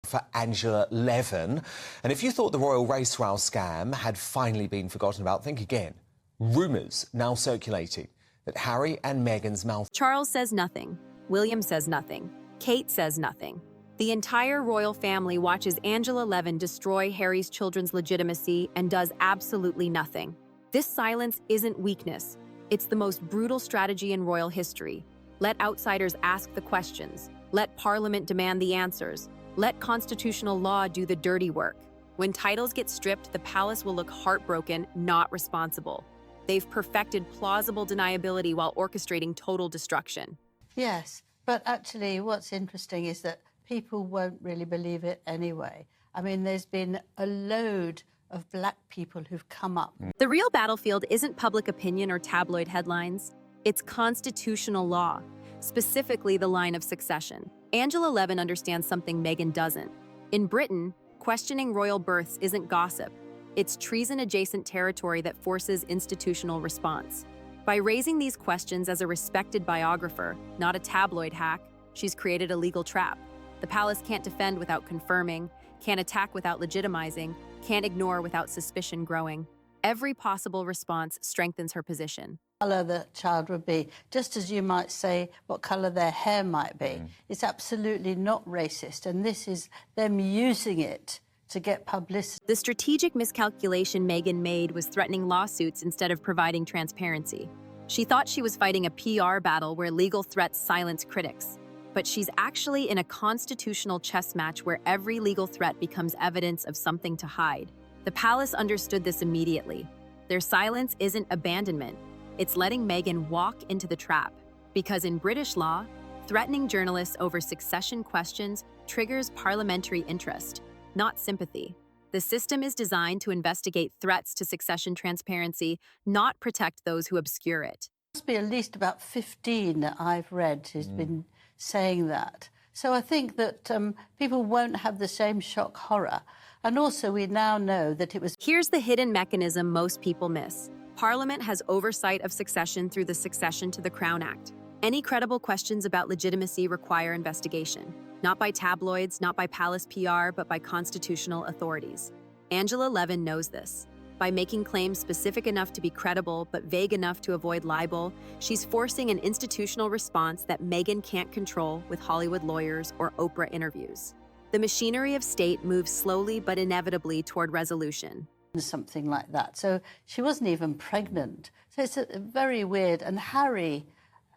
for Angela Levin. And if you thought the royal race trial scam had finally been forgotten about, think again. Rumours now circulating that Harry and Meghan's mouth... Charles says nothing. William says nothing. Kate says nothing. The entire royal family watches Angela Levin destroy Harry's children's legitimacy and does absolutely nothing. This silence isn't weakness. It's the most brutal strategy in royal history. Let outsiders ask the questions. Let Parliament demand the answers. Let constitutional law do the dirty work. When titles get stripped, the palace will look heartbroken, not responsible. They've perfected plausible deniability while orchestrating total destruction. Yes, but actually what's interesting is that people won't really believe it anyway. I mean, there's been a load of black people who've come up. The real battlefield isn't public opinion or tabloid headlines. It's constitutional law, specifically the line of succession. Angela Levin understands something Meghan doesn't. In Britain, questioning royal births isn't gossip. It's treason-adjacent territory that forces institutional response. By raising these questions as a respected biographer, not a tabloid hack, she's created a legal trap. The palace can't defend without confirming, can't attack without legitimizing, can't ignore without suspicion growing. Every possible response strengthens her position. Colour the child would be, just as you might say what colour their hair might be. It's absolutely not racist, and this is them using it to get publicity. The strategic miscalculation Meghan made was threatening lawsuits instead of providing transparency. She thought she was fighting a PR battle where legal threats silence critics. But she's actually in a constitutional chess match where every legal threat becomes evidence of something to hide. The palace understood this immediately. Their silence isn't abandonment. It's letting Meghan walk into the trap. Because in British law, threatening journalists over succession questions triggers parliamentary interest, not sympathy. The system is designed to investigate threats to succession transparency, not protect those who obscure it. There must be at least about 15 that I've read who's been saying that. So I think that people won't have the same shock horror. And also we now know that it was... Here's the hidden mechanism most people miss. Parliament has oversight of succession through the Succession to the Crown Act. Any credible questions about legitimacy require investigation. Not by tabloids, not by palace PR, but by constitutional authorities. Angela Levin knows this. By making claims specific enough to be credible but vague enough to avoid libel, she's forcing an institutional response that Meghan can't control with Hollywood lawyers or Oprah interviews. The machinery of state moves slowly but inevitably toward resolution. Something like that. So she wasn't even pregnant. So it's very weird. And Harry...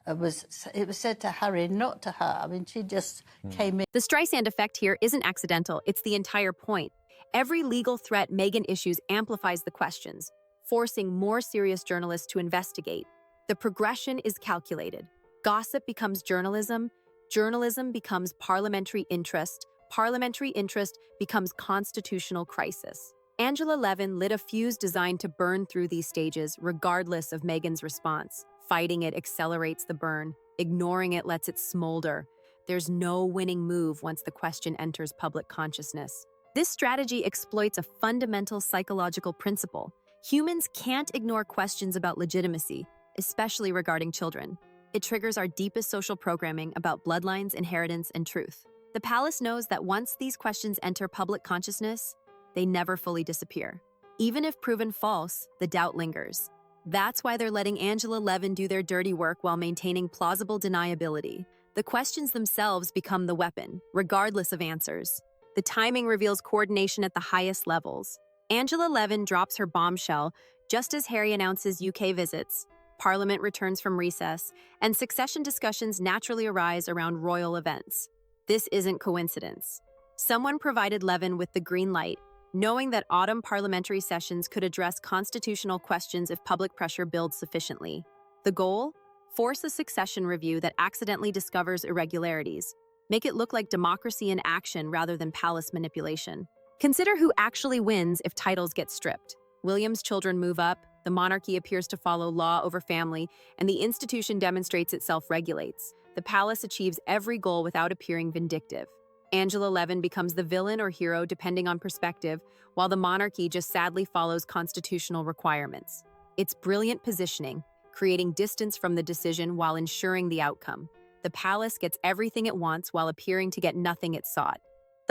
it was said to Harry, not to her. I mean, she just came in. The Streisand effect here isn't accidental. It's the entire point. Every legal threat Meghan issues amplifies the questions, forcing more serious journalists to investigate. The progression is calculated. Gossip becomes journalism. Journalism becomes parliamentary interest. Parliamentary interest becomes constitutional crisis. Angela Levin lit a fuse designed to burn through these stages, regardless of Meghan's response. Fighting it accelerates the burn. Ignoring it lets it smolder. There's no winning move once the question enters public consciousness. This strategy exploits a fundamental psychological principle. Humans can't ignore questions about legitimacy, especially regarding children. It triggers our deepest social programming about bloodlines, inheritance, and truth. The palace knows that once these questions enter public consciousness, they never fully disappear. Even if proven false, the doubt lingers. That's why they're letting Angela Levin do their dirty work while maintaining plausible deniability. The questions themselves become the weapon, regardless of answers. The timing reveals coordination at the highest levels. Angela Levin drops her bombshell just as Harry announces UK visits, Parliament returns from recess, and succession discussions naturally arise around royal events. This isn't coincidence. Someone provided Levin with the green light, knowing that autumn parliamentary sessions could address constitutional questions if public pressure builds sufficiently. The goal? Force a succession review that accidentally discovers irregularities. Make it look like democracy in action rather than palace manipulation. Consider who actually wins if titles get stripped. William's children move up, the monarchy appears to follow law over family, and the institution demonstrates it self-regulates. The palace achieves every goal without appearing vindictive. Angela Levin becomes the villain or hero depending on perspective, while the monarchy just sadly follows constitutional requirements. It's brilliant positioning, creating distance from the decision while ensuring the outcome. The palace gets everything it wants while appearing to get nothing it sought.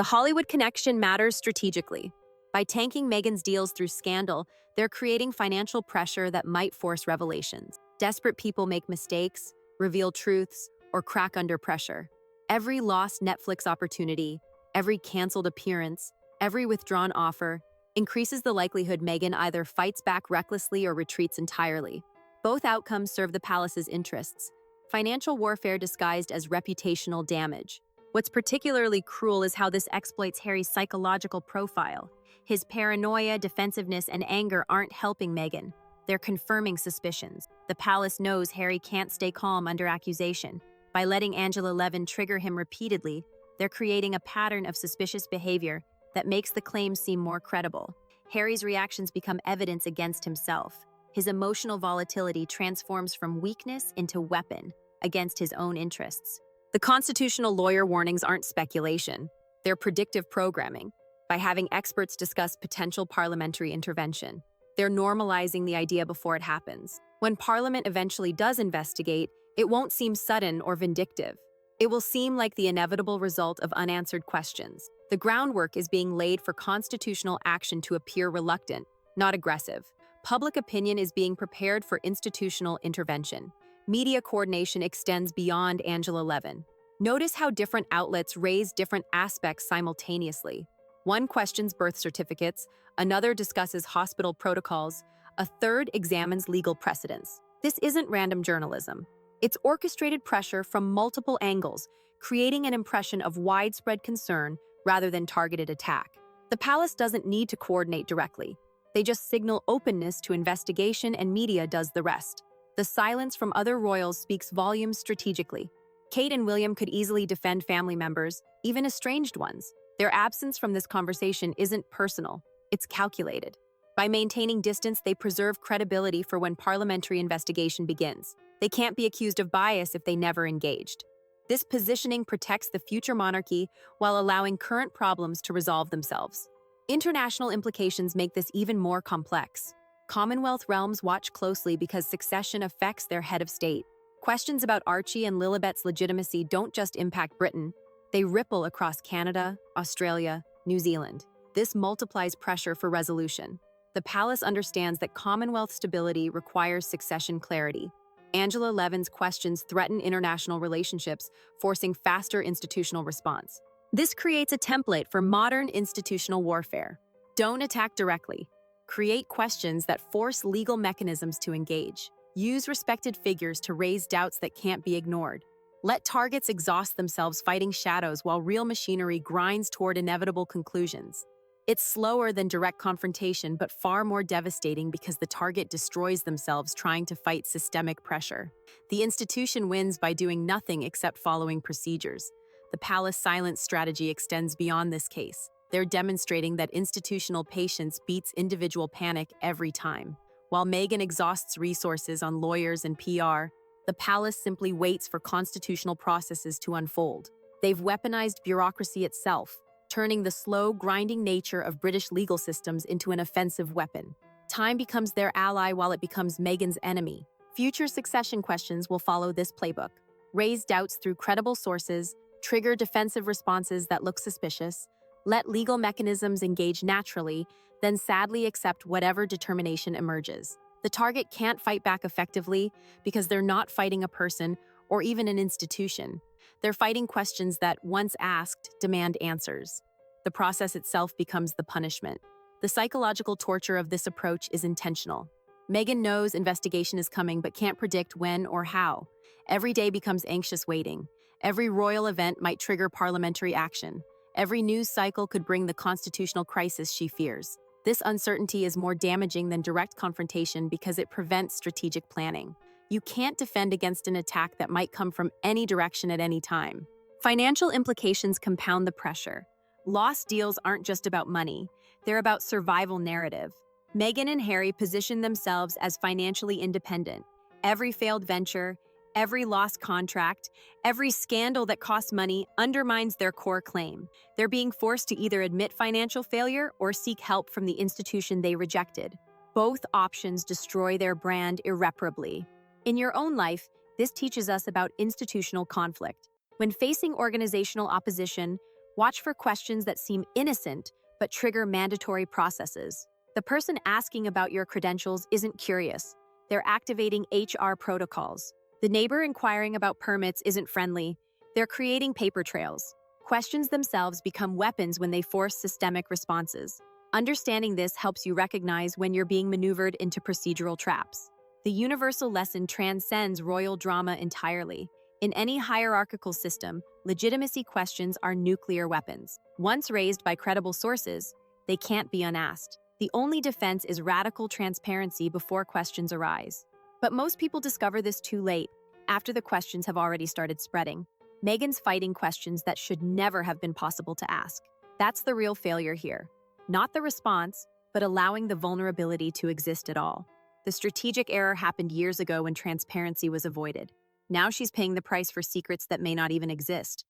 The Hollywood connection matters strategically. By tanking Meghan's deals through scandal, they're creating financial pressure that might force revelations. Desperate people make mistakes, reveal truths, or crack under pressure. Every lost Netflix opportunity, every canceled appearance, every withdrawn offer increases the likelihood Meghan either fights back recklessly or retreats entirely. Both outcomes serve the palace's interests. Financial warfare disguised as reputational damage. What's particularly cruel is how this exploits Harry's psychological profile. His paranoia, defensiveness, and anger aren't helping Meghan. They're confirming suspicions. The palace knows Harry can't stay calm under accusation. By letting Angela Levin trigger him repeatedly, they're creating a pattern of suspicious behavior that makes the claims seem more credible. Harry's reactions become evidence against himself. His emotional volatility transforms from weakness into weapon against his own interests. The constitutional lawyer warnings aren't speculation. They're predictive programming. By having experts discuss potential parliamentary intervention, they're normalizing the idea before it happens. When Parliament eventually does investigate, it won't seem sudden or vindictive. It will seem like the inevitable result of unanswered questions. The groundwork is being laid for constitutional action to appear reluctant, not aggressive. Public opinion is being prepared for institutional intervention. Media coordination extends beyond Angela Levin. Notice how different outlets raise different aspects simultaneously. One questions birth certificates, another discusses hospital protocols, a third examines legal precedents. This isn't random journalism. It's orchestrated pressure from multiple angles, creating an impression of widespread concern rather than targeted attack. The palace doesn't need to coordinate directly. They just signal openness to investigation, and media does the rest. The silence from other royals speaks volumes strategically. Kate and William could easily defend family members, even estranged ones. Their absence from this conversation isn't personal, it's calculated. By maintaining distance, they preserve credibility for when parliamentary investigation begins. They can't be accused of bias if they never engaged. This positioning protects the future monarchy while allowing current problems to resolve themselves. International implications make this even more complex. Commonwealth realms watch closely because succession affects their head of state. Questions about Archie and Lilibet's legitimacy don't just impact Britain, they ripple across Canada, Australia, New Zealand. This multiplies pressure for resolution. The palace understands that Commonwealth stability requires succession clarity. Angela Levin's questions threaten international relationships, forcing faster institutional response. This creates a template for modern institutional warfare. Don't attack directly. Create questions that force legal mechanisms to engage. Use respected figures to raise doubts that can't be ignored. Let targets exhaust themselves fighting shadows while real machinery grinds toward inevitable conclusions. It's slower than direct confrontation, but far more devastating because the target destroys themselves trying to fight systemic pressure. The institution wins by doing nothing except following procedures. The palace silence strategy extends beyond this case. They're demonstrating that institutional patience beats individual panic every time. While Meghan exhausts resources on lawyers and PR, the palace simply waits for constitutional processes to unfold. They've weaponized bureaucracy itself, turning the slow, grinding nature of British legal systems into an offensive weapon. Time becomes their ally while it becomes Meghan's enemy. Future succession questions will follow this playbook. Raise doubts through credible sources, trigger defensive responses that look suspicious, let legal mechanisms engage naturally, then sadly accept whatever determination emerges. The target can't fight back effectively because they're not fighting a person or even an institution. They're fighting questions that, once asked, demand answers. The process itself becomes the punishment. The psychological torture of this approach is intentional. Meghan knows investigation is coming but can't predict when or how. Every day becomes anxious waiting. Every royal event might trigger parliamentary action. Every news cycle could bring the constitutional crisis she fears. This uncertainty is more damaging than direct confrontation because it prevents strategic planning. You can't defend against an attack that might come from any direction at any time. Financial implications compound the pressure. Lost deals aren't just about money, they're about survival narrative. Meghan and Harry position themselves as financially independent. Every failed venture, every lost contract, every scandal that costs money undermines their core claim. They're being forced to either admit financial failure or seek help from the institution they rejected. Both options destroy their brand irreparably. In your own life, this teaches us about institutional conflict. When facing organizational opposition, Watch for questions that seem innocent but trigger mandatory processes. The person asking about your credentials isn't curious. They're activating HR protocols. The neighbor inquiring about permits isn't friendly. They're creating paper trails. Questions themselves become weapons when they force systemic responses. Understanding this helps you recognize when you're being maneuvered into procedural traps. The universal lesson transcends royal drama entirely. In any hierarchical system, legitimacy questions are nuclear weapons. Once raised by credible sources, they can't be unasked. The only defense is radical transparency before questions arise. But most people discover this too late, after the questions have already started spreading. Meghan's fighting questions that should never have been possible to ask. That's the real failure here. Not the response, but allowing the vulnerability to exist at all. The strategic error happened years ago when transparency was avoided. Now she's paying the price for secrets that may not even exist.